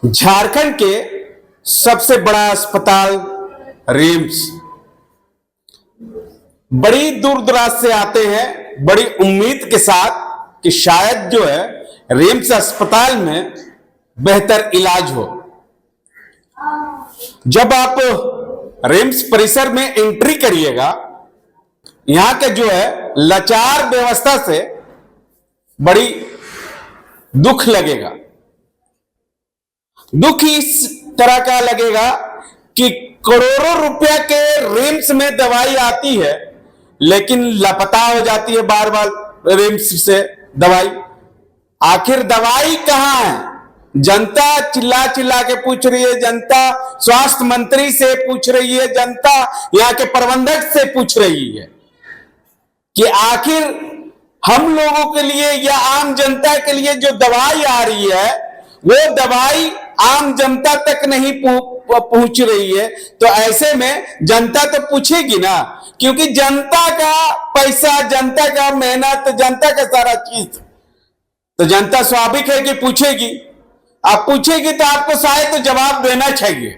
झारखंड के सबसे बड़ा अस्पताल रिम्स बड़ी दूर दराज से आते हैं, बड़ी उम्मीद के साथ कि शायद जो है रिम्स अस्पताल में बेहतर इलाज हो। जब आप रिम्स परिसर में एंट्री करिएगा, यहां के जो है लाचार व्यवस्था से बड़ी दुख लगेगा। दुख इस तरह का लगेगा कि करोड़ों रुपया के रिम्स में दवाई आती है, लेकिन लापता हो जाती है बार बार रिम्स से दवाई। आखिर दवाई कहां है? जनता चिल्ला चिल्ला के पूछ रही है, जनता स्वास्थ्य मंत्री से पूछ रही है, जनता यहां के प्रबंधक से पूछ रही है कि आखिर हम लोगों के लिए या आम जनता के लिए जो दवाई आ रही है वो दवाई आम जनता तक नहीं पहुंच रही है। तो ऐसे में जनता तो पूछेगी ना, क्योंकि जनता का पैसा, जनता का मेहनत, जनता का सारा चीज, तो जनता स्वाभाविक है कि पूछेगी। आप पूछेगी तो आपको शायद तो जवाब देना चाहिए,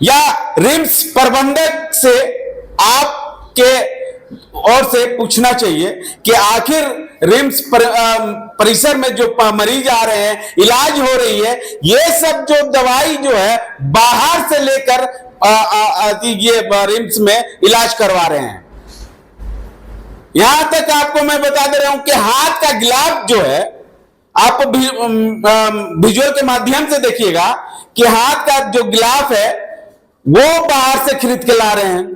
या रिम्स प्रबंधक से आपके और से पूछना चाहिए कि आखिर रिम्स परिसर में जो मरीज आ रहे हैं, इलाज हो रही है, ये सब जो दवाई जो है बाहर से लेकर ये रिम्स में इलाज करवा रहे हैं। यहां तक आपको मैं बता दे रहा हूं कि हाथ का गिलाफ जो है, आप विजुअल के माध्यम से देखिएगा कि हाथ का जो गिलाफ है वो बाहर से खरीद के ला रहे हैं।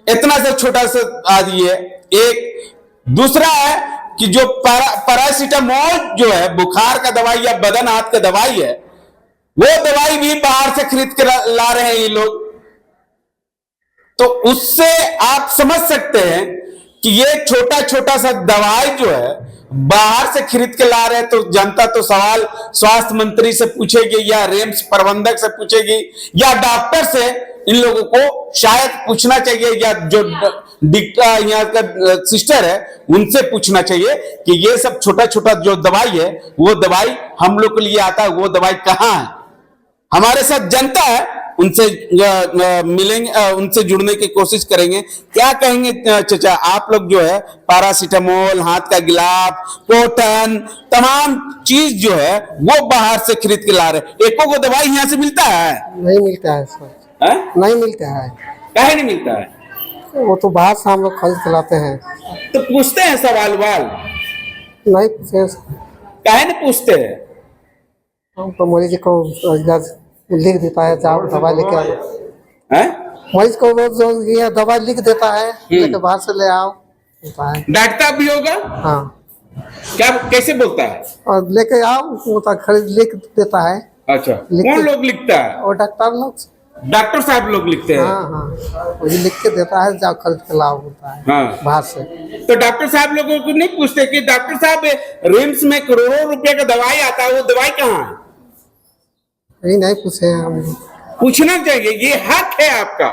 इतना सा छोटा सा आदि है। एक दूसरा है कि जो पैरासीटामोल जो है बुखार का दवाई या बदन हाथ का दवाई है, वो दवाई भी बाहर से खरीद के ला रहे हैं ये लोग। तो उससे आप समझ सकते हैं कि ये छोटा छोटा सा दवाई जो है बाहर से खरीद के ला रहे हैं। तो जनता तो सवाल स्वास्थ्य मंत्री से पूछेगी, या रिम्स प्रबंधक से पूछेगी, या डॉक्टर से इन लोगों को शायद पूछना चाहिए, या जो यहाँ का सिस्टर है उनसे पूछना चाहिए कि ये सब छोटा छोटा जो दवाई है वो दवाई हम लोग के लिए आता है, वो दवाई कहाँ है। हमारे साथ जनता है, उनसे मिलेंगे, उनसे जुड़ने की कोशिश करेंगे। क्या कहेंगे चाचा आप लोग? जो है पैरासीटामोल, हाथ का गिलाफ, कॉटन, तमाम चीज जो है वो बाहर से खरीद के ला रहे। एको को दवाई यहाँ से मिलता है? नहीं मिलता है सर। नहीं मिलता है। काहे नहीं मिलता है? वो तो बाहर से हम लोग खरीद के लाते हैं। तो पूछते हैं सवाल वाल? नहीं पूछते। काहे नहीं पूछते हैं? हम तो मरीज को लिख देता है, जाओ दवाई लेके आओ। मरीज को रोज ये दवाई लिख देता है, लेके बाहर से ले आओ होता है। डांटता भी होगा? हाँ। क्या कैसे बोलता है? और लेके आओ होता, खरीद लिख देता है। अच्छा, कौन लोग लिखता है? और डॉक्टर लोग, डॉक्टर साहब लोग लिखते हैं। हाँ हाँ, वही लिख के देता है, जाओ खरीद के लाओ होता है। हाँ। बाहर से। तो डॉक्टर साहब लोगों को नहीं पूछते कि डॉक्टर साहब रिम्स में करोड़ों रुपए का दवाई आता है, वो दवाई कहाँ है? नहीं पूछे हैं हम। पूछना चाहिए, ये हक है आपका,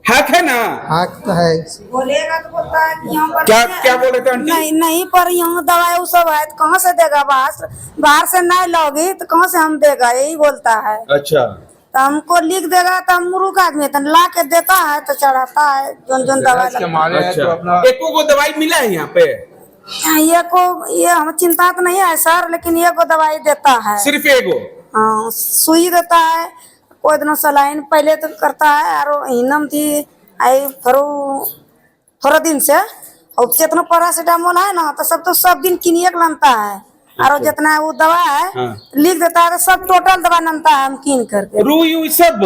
हक है ना? हक तो है। बोलेगा तो बोलता है कि यहाँ पर क्या बोले थे आंटी? नहीं पर यहाँ दवाई वो सब है, तो कहाँ से देगा? बाहर से नहीं लोगे तो कहाँ से हम देगा, यही बोलता है। अच्छा, तो हमको लिख देगा तो हम मुर्ख आदमी तो ला के देता है, तो चढ़ाता है जोन दवाई। अच्छा, एको को दवाई मिला है यहाँ पे? ये हम चिंता तो नहीं है सर, लेकिन ये को दवाई देता है, सिर्फ एगो? हाँ, सुई देता है, कोई दिन सलाइन पहले तो करता है, और इनम थी आई थोड़ा दिन से। और जितना पैरासीटामोल है ना, तो सब दिन किनिए के लानता है, और जितना वो दवा है लिख देता है, तो सब टोटल दवा नमता है हम कीन करके। रुई सब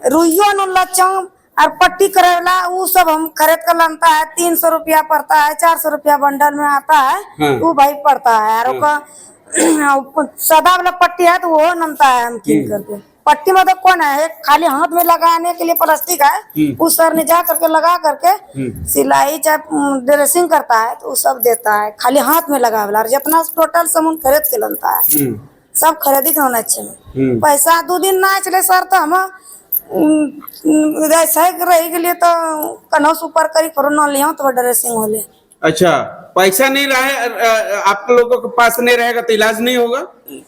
रुइयो न लचम और पट्टी करेला वो सब हम खरीद कर लानता है। 300 रुपया पड़ता है, 400 रुपया बंडल में आता है, वो भाई पड़ता है। और सादा वाला पट्टी है तो वो नमता है हम कीन करके। पट्टी मतलब कौन है, खाली हाथ में लगाने के लिए प्लास्टिक है, उस सर ने जा करके लगा करके सिलाई चाहे ड्रेसिंग करता है, तो वो सब देता है, खाली हाथ में लगा वाला। जितना टोटल सामान खरीद के लानता है, सब खरीदी के होना चाहिए। पैसा 2 दिन ना चले सर, तो हम ऐसा रही के लिए तो कन्हो सुपर करी कोरोना लिया तो ड्रेसिंग होले। अच्छा, पैसा नहीं रहे, आप लोगों के पास नहीं रहेगा तो इलाज नहीं होगा।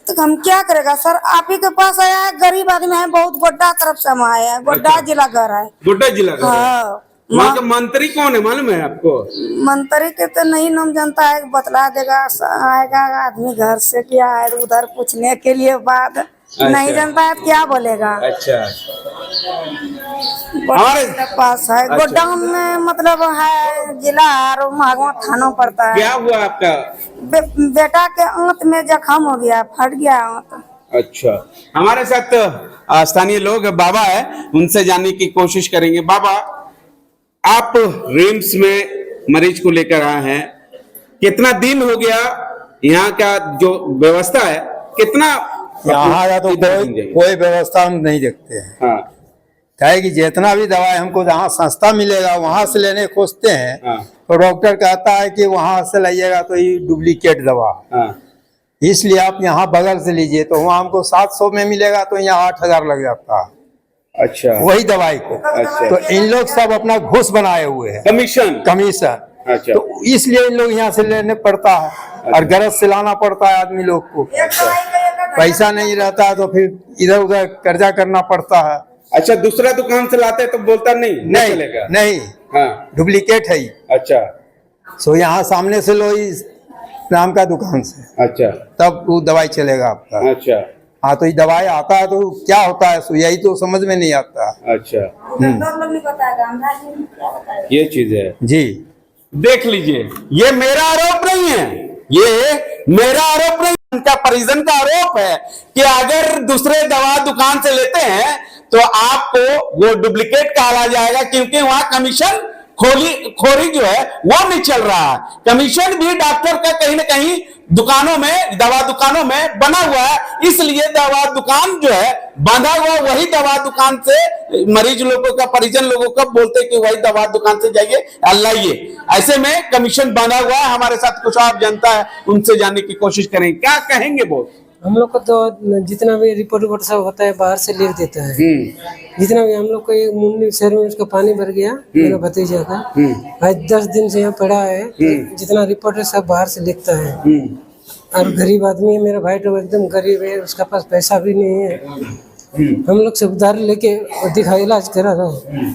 तो हम क्या करेगा सर, आप ही के पास आया है, गरीब आदमी है, बहुत गोड्डा तरफ से हम आए हैं, गोड्डा जिला घर है। गोड्डा जिला का है। हाँ, वहाँ के मंत्री कौन है मालूम है आपको? मंत्री के तो नहीं नाम जानता है, बतला देगा। आएगा आदमी घर से क्या है उधर पूछने के लिए बाद नहीं जानता है क्या बोलेगा। अच्छा, हमारे पास है गोड्डा में, मतलब है जिला और महगवा थाना पड़ता है। क्या हुआ आपका? बेटा के आंत में जख्म हो गया, फट गया आंत। अच्छा, हमारे साथ स्थानीय लोग बाबा है, उनसे जानने की कोशिश करेंगे। बाबा, आप रिम्स में मरीज को लेकर आए हैं, कितना दिन हो गया? यहाँ का जो व्यवस्था है कितना? यहाँ तो कोई व्यवस्था हम नहीं देखते हैं। हाँ, क्या है कि जितना भी दवाई हमको जहाँ सस्ता मिलेगा वहां से लेने खोजते हैं। हाँ, तो डॉक्टर कहता है कि वहां से लाइएगा तो ये डुप्लीकेट दवा, हाँ, इसलिए आप यहाँ बगल से लीजिए। तो वहाँ हमको 700 में मिलेगा तो यहाँ 8000 लग जाता है अच्छा, वही दवाई को। अच्छा। तो इन लोग सब अपना घूस बनाए हुए हैं, कमीशन। अच्छा, तो इसलिए इन लोग यहाँ से लेने पड़ता है और गरज से लाना पड़ता है आदमी लोग को। पैसा नहीं रहता है तो फिर इधर उधर कर्जा करना पड़ता है। अच्छा, दूसरा दुकान से लाते हैं तो बोलता नहीं चलेगा। नहीं, हाँ, डुप्लीकेट है ही। अच्छा, सो यहाँ सामने से लो इस नाम का दुकान से, अच्छा, तब वो दवाई चलेगा आपका। अच्छा, हाँ, तो ये दवाई आता है तो क्या होता है सो यही तो समझ में नहीं आता। अच्छा, बताएगा ये चीज है जी। देख लीजिए, ये मेरा आरोप नहीं है, ये मेरा आरोप नहीं, उनका परिजन का आरोप है कि अगर दूसरे दवा दुकान से लेते हैं तो आपको वो डुप्लीकेट कहा जाएगा, क्योंकि वहां कमीशन खोरी जो है वो नहीं चल रहा है। कमीशन भी डॉक्टर का कहीं ना कहीं दुकानों में, दवा दुकानों में बना हुआ है, इसलिए दवा दुकान जो है बांधा हुआ, वही दवा दुकान से मरीज लोगों का, परिजन लोगों का बोलते कि वही दवा दुकान से जाइए लाइए। ऐसे में कमीशन बांधा हुआ है। हमारे साथ कुछ आप जनता है, उनसे जानने की कोशिश करेंगे, क्या कहेंगे वो? हम लोग को तो जितना भी रिपोर्ट सब होता है बाहर से लिख देता है। जितना भी हम लोग को एक मुंडी शहर में उसका पानी भर गया मेरा भतीजा का, आज 10 दिन से यहाँ पड़ा है। जितना रिपोर्ट है सब बाहर से लिखता है। और गरीब आदमी है मेरा भाई, तो एकदम गरीब है, उसका पास पैसा भी नहीं है। हम लोग से उधार लेके दिखा इलाज करा रहा।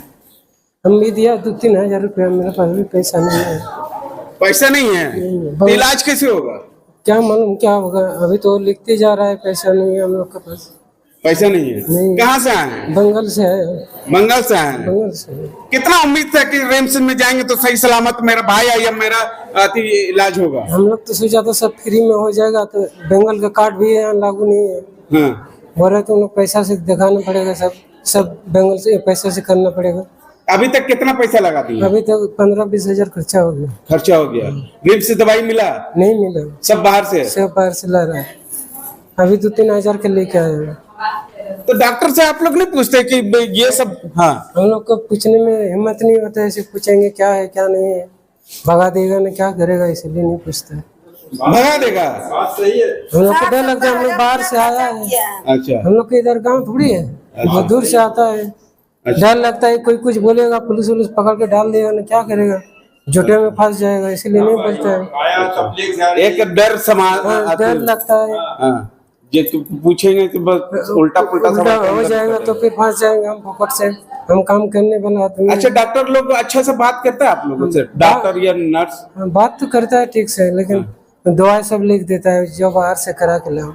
हम भी दिया 2-3 हजार रुपया, मेरे पास भी पैसा नहीं है। पैसा नहीं है तो इलाज कैसे होगा? क्या मालूम क्या होगा, अभी तो लिखते जा रहा है, पैसा नहीं है हम लोग के पास। पैसा नहीं है? नहीं। कहाँ से आए हैं? बंगाल से है। बंगाल से आए हैं। बंगाल से। कितना उम्मीद था कि रिम्स में जाएंगे तो सही सलामत मेरा भाई या मेरा इलाज होगा? हम लोग तो सोचा था सब फ्री में हो जाएगा, तो बंगाल का कार्ड भी यहाँ लागू नहीं है। हाँ। बोल रहे तो लोग पैसा से दिखाना पड़ेगा, सब बंगाल से पैसा से करना पड़ेगा। अभी तक कितना पैसा लगा दिया? अभी तक 15-20 हजार खर्चा हो गया। खर्चा हो गया। रिम्स से दवाई मिला? नहीं मिला, सब बाहर से? सब बाहर से ला रहा है। अभी 2-3 हजार के लेके आए। तो डॉक्टर से आप लोग नहीं पूछते कि ये सब? हाँ, हम लोग को पूछने में हिम्मत नहीं होता है, ऐसे पूछेंगे क्या है क्या नहीं है, भगा देगा ना क्या करेगा, इसलिए नहीं पूछता है। भगा देगा? सही है। हम लोग को डर लगता है, हम लोग बाहर से आया है। अच्छा, हम लोग के इधर गाँव थोड़ी है, बहुत दूर से आता है। डर लगता है कोई कुछ बोलेगा, पुलिस पकड़ के डाल देगा ना, क्या करेगा, झूठे में फंस जाएगा, इसीलिए नहीं बोलता है। एक डर डर लगता है। ये तो पूछेंगे तो बस उल्टा पुल्टा हो जाएगा तो फिर फंस जाएंगे हम फोकट से। हम काम करने वाला आदमी। अच्छा, डॉक्टर लोग अच्छा से बात करता है आप लोगों से? डॉक्टर या नर्स बात तो करता है ठीक से, लेकिन दवाई सब लिख देता है जो बाहर से करा के लाओ।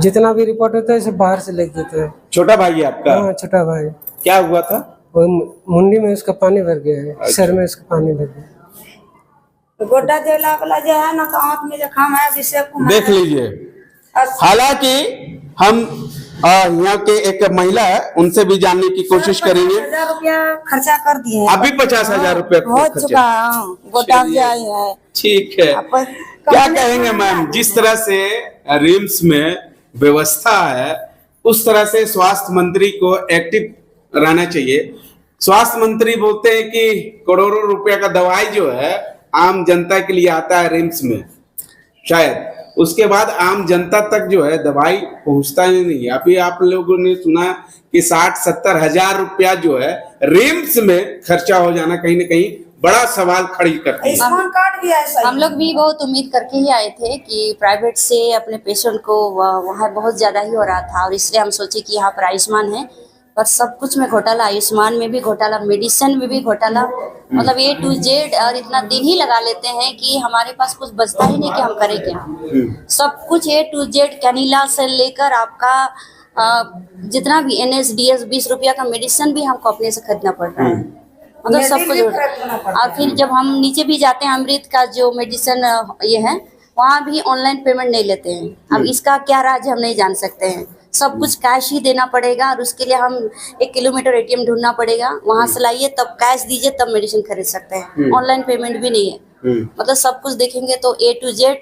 जितना भी रिपोर्ट होता है सब बाहर से लिख देता है। छोटा भाई है आपका? हाँ, छोटा भाई। क्या हुआ था? वो मुंडी में उसका पानी भर गया है। सर में उसका पानी भर गया। गोड्डा जिला वाला जो है ना, तो आंख में जख्म है, अभिषेक कुमार। देख लीजिए। हालांकि हम यहाँ के एक महिला है, उनसे भी जानने की कोशिश करेंगे। 50,000 रुपया खर्चा कर दिए हैं। अभी 50,000 रुपया हो चुका है। गोड्डा से आई है। ठीक है, क्या कहेंगे मैम? जिस तरह से रिम्स में व्यवस्था है उस तरह से स्वास्थ्य मंत्री को एक्टिव रहना चाहिए। स्वास्थ्य मंत्री बोलते हैं कि करोड़ों रुपया का दवाई जो है आम जनता के लिए आता है रिम्स में, शायद उसके बाद आम जनता तक जो है दवाई पहुंचता ही नहीं है। अभी आप लोगों ने सुना कि 60-70 हजार रुपया जो है रिम्स में खर्चा हो जाना कहीं ना कहीं बड़ा सवाल खड़ी करती है। आयुष्मान कार्ड भी ऐसा हम लोग भी बहुत उम्मीद करके ही आए थे कि प्राइवेट से अपने पेशेंट को वहाँ बहुत ज़्यादा ही हो रहा था, और इसलिए हम सोचे कि यहाँ पर आयुष्मान है, पर सब कुछ में घोटाला, आयुष्मान में भी घोटाला, मेडिसिन में भी घोटाला, मतलब A to Z, और इतना दिन ही लगा लेते हैं कि हमारे पास कुछ बचता ही नहीं कि हम करें क्या। सब कुछ A to Z, कैनिला से लेकर आपका जितना भी NSDS 20 रुपया का मेडिसिन भी हमको अपने से खरीदना पड़ रहा है, मतलब सब कुछ। और फिर जब हम नीचे भी जाते हैं, अमृत का जो मेडिसिन ये है, वहाँ भी ऑनलाइन पेमेंट नहीं लेते हैं। अब इसका क्या राज हम नहीं जान सकते हैं, सब कुछ कैश ही देना पड़ेगा, और उसके लिए हम 1 किलोमीटर ATM ढूंढना पड़ेगा, वहाँ से लाइए तब कैश दीजिए तब मेडिसिन खरीद सकते हैं। ऑनलाइन पेमेंट भी नहीं है, मतलब सब कुछ देखेंगे तो A to Z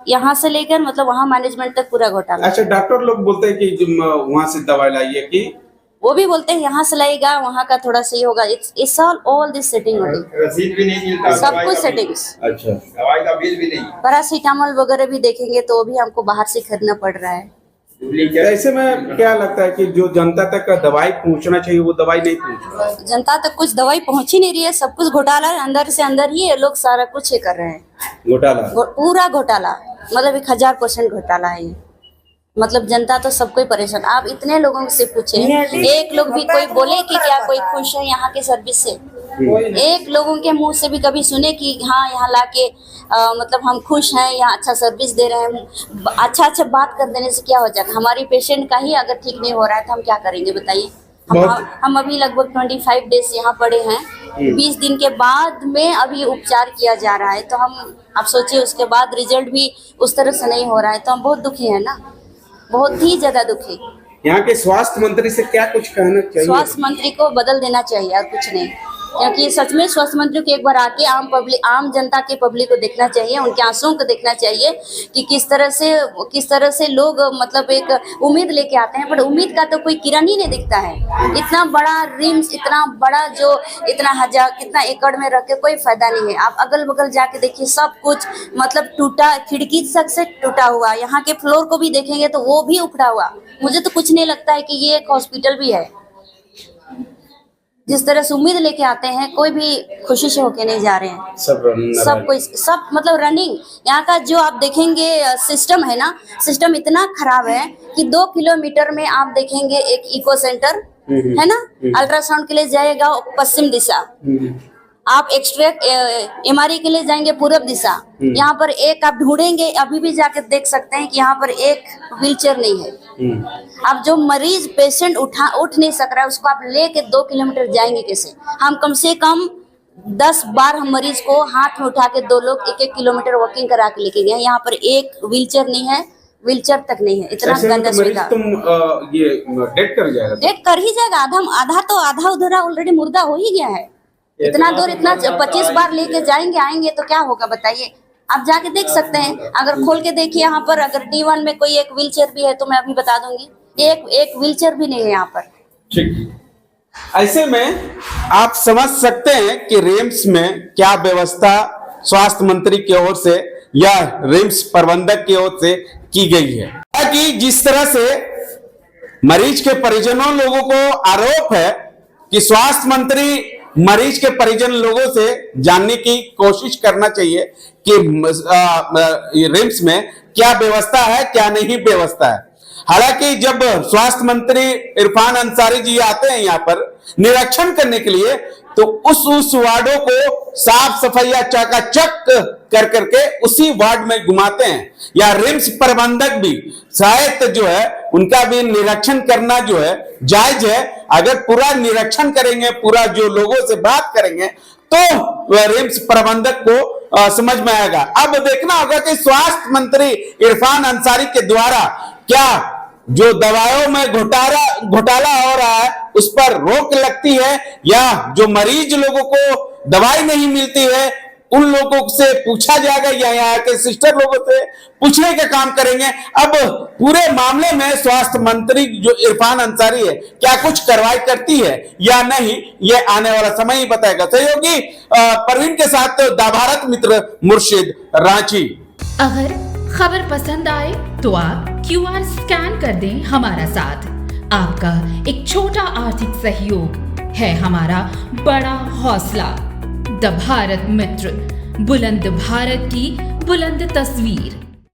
यहाँ से लेकर मतलब वहाँ मैनेजमेंट तक पूरा घोटाला। अच्छा, डॉक्टर लोग बोलते हैं कि वहाँ से दवाई लाइए, कि वो भी बोलते हैं यहाँ से लाएगा, वहाँ का थोड़ा सही होगा। इट्स ऑल दिस सेटिंग होती, रसीद भी नहीं मिलता, सब कुछ सेटिंग्स। अच्छा, दवाई का बिल भी नहीं, पैरासीटामोल वगैरह भी देखेंगे तो भी हमको बाहर से खरीदना पड़ रहा है। ऐसे में क्या लगता है कि जो जनता तक दवाई पहुंचना चाहिए वो दवाई नहीं पहुंच रहा है? जनता तक कुछ दवाई पहुंच ही नहीं रही है, सब कुछ घोटाला है, अंदर से अंदर ही ये लोग सारा कुछ ये कर रहे हैं, घोटाला, पूरा घोटाला, मतलब 1000% घोटाला है ये। मतलब जनता तो सबको ही परेशान। आप इतने लोगों से पूछे, एक लोग भी कोई बोले कि क्या कोई खुश है यहाँ के सर्विस से? एक लोगों के मुंह से भी कभी सुने कि हाँ यहाँ लाके मतलब हम खुश हैं, यहाँ अच्छा सर्विस दे रहे हैं? अच्छा बात कर देने से क्या हो जाएगा? हमारी पेशेंट का ही अगर ठीक नहीं हो रहा है तो हम क्या करेंगे बताइए? हम अभी लगभग 25 डेज यहाँ पड़े हैं, 20 दिन के बाद में अभी उपचार किया जा रहा है, तो हम आप सोचिए उसके बाद रिजल्ट भी उस तरह से नहीं हो रहा है, तो हम बहुत दुखी है ना, बहुत ही ज्यादा दुखी। यहाँ के स्वास्थ्य मंत्री से क्या कुछ कहना चाहिए? स्वास्थ्य मंत्री को बदल देना चाहिए और कुछ नहीं, क्योंकि सच में स्वास्थ्य मंत्री को एक बार आके आम जनता के पब्लिक को देखना चाहिए, उनके आंसुओं को देखना चाहिए कि किस तरह से लोग मतलब एक उम्मीद लेके आते हैं, पर उम्मीद का तो कोई किरण ही नहीं दिखता है। इतना बड़ा रिम्स, इतना बड़ा जो कितना एकड़ में रख के कोई फायदा नहीं है। आप अगल बगल जाके देखिए, सब कुछ मतलब टूटा, खिड़की तक से टूटा हुआ, यहाँ के फ्लोर को भी देखेंगे तो वो भी उखड़ा हुआ। मुझे तो कुछ नहीं लगता है कि ये एक हॉस्पिटल भी है। जिस तरह से उम्मीद लेके आते हैं, कोई भी खुशी से होके नहीं जा रहे हैं, सब मतलब रनिंग। यहाँ का जो आप देखेंगे सिस्टम है ना, सिस्टम इतना खराब है कि 2 किलोमीटर में आप देखेंगे एक इको सेंटर है ना, अल्ट्रासाउंड के लिए जाएगा पश्चिम दिशा, आप एक्सरे MRI के लिए जाएंगे पूर्व दिशा। यहाँ पर एक आप ढूंढेंगे, अभी भी जाकर देख सकते हैं कि यहाँ पर एक व्हीलचेयर नहीं है। अब जो मरीज पेशेंट उठ नहीं सक रहा है, उसको आप लेके 2 किलोमीटर जाएंगे कैसे? हम कम से कम 10 बार हम मरीज को हाथ में उठा के 2 लोग 1-1 किलोमीटर वॉकिंग करा के लेके गए। यहाँ पर एक व्हीलचेयर नहीं है, व्हीलचेयर तक नहीं है, इतना गंदा सुविधा। तुम ये डेथ कर जाएगा, डेथ कर ही जाएगा, आधा उधरा ऑलरेडी मुर्दा हो ही गया है। इतना दूर, इतना 25 बार लेके जाएंगे आएंगे तो क्या होगा बताइए? आप जाके देख सकते हैं, अगर खोल के देखिए यहाँ पर, अगर D1 में कोई एक व्हीलचेयर भी है तो मैं अभी बता दूंगी, एक व्हीलचेयर भी नहीं है यहाँ पर। ठीक, ऐसे में आप समझ सकते हैं कि रिम्स में क्या व्यवस्था स्वास्थ्य मंत्री की ओर से या रिम्स प्रबंधक की ओर से की गई है। कि जिस तरह से मरीज के परिजनों लोगों को आरोप है कि स्वास्थ्य मंत्री मरीज के परिजन लोगों से जानने की कोशिश करना चाहिए कि रिम्स में क्या व्यवस्था है, क्या नहीं व्यवस्था है। हालांकि जब स्वास्थ्य मंत्री इरफान अंसारी जी आते हैं यहाँ पर निरीक्षण करने के लिए, तो उस वार्डों को साफ सफाई चकाचक कर करके उसी वार्ड में घुमाते हैं। या रिम्स प्रबंधक भी शायद जो है उनका भी निरीक्षण करना जो है जायज है। अगर पूरा निरीक्षण करेंगे, पूरा जो लोगों से बात करेंगे, तो रिम्स प्रबंधक को समझ में आएगा। अब देखना होगा कि स्वास्थ्य मंत्री इरफान अंसारी के द्वारा क्या जो दवाओं में घोटाला हो रहा है उस पर रोक लगती है, या जो मरीज लोगों को दवाई नहीं मिलती है उन लोगों से पूछा जाएगा, या यहाँ के सिस्टर लोगों से पूछने का काम करेंगे। अब पूरे मामले में स्वास्थ्य मंत्री जो इरफान अंसारी है क्या कुछ कार्रवाई करती है या नहीं, ये आने वाला समय ही बताएगा। सहयोगी परवीन के साथ भारत मित्र मुर्शिद, रांची। अगर खबर पसंद आए तो आप QR स्कैन कर दें हमारा साथ। आपका एक छोटा आर्थिक सहयोग है हमारा बड़ा हौसला। द भारत मित्र, बुलंद भारत की बुलंद तस्वीर।